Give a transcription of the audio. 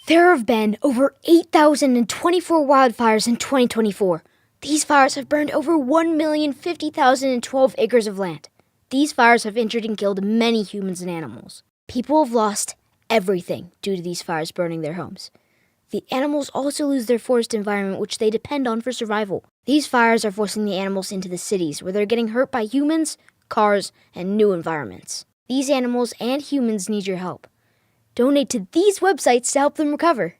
There have been over 8,024 wildfires in 2024. These fires have burned over 1,050,012 acres of land. These fires have injured and killed many humans and animals. People have lost everything due to these fires burning their homes. The animals also lose their forest environment, which they depend on for survival. These fires are forcing the animals into the cities, where they're getting hurt by humans, cars, and new environments. These animals and humans need your help. Donate to these websites to help them recover.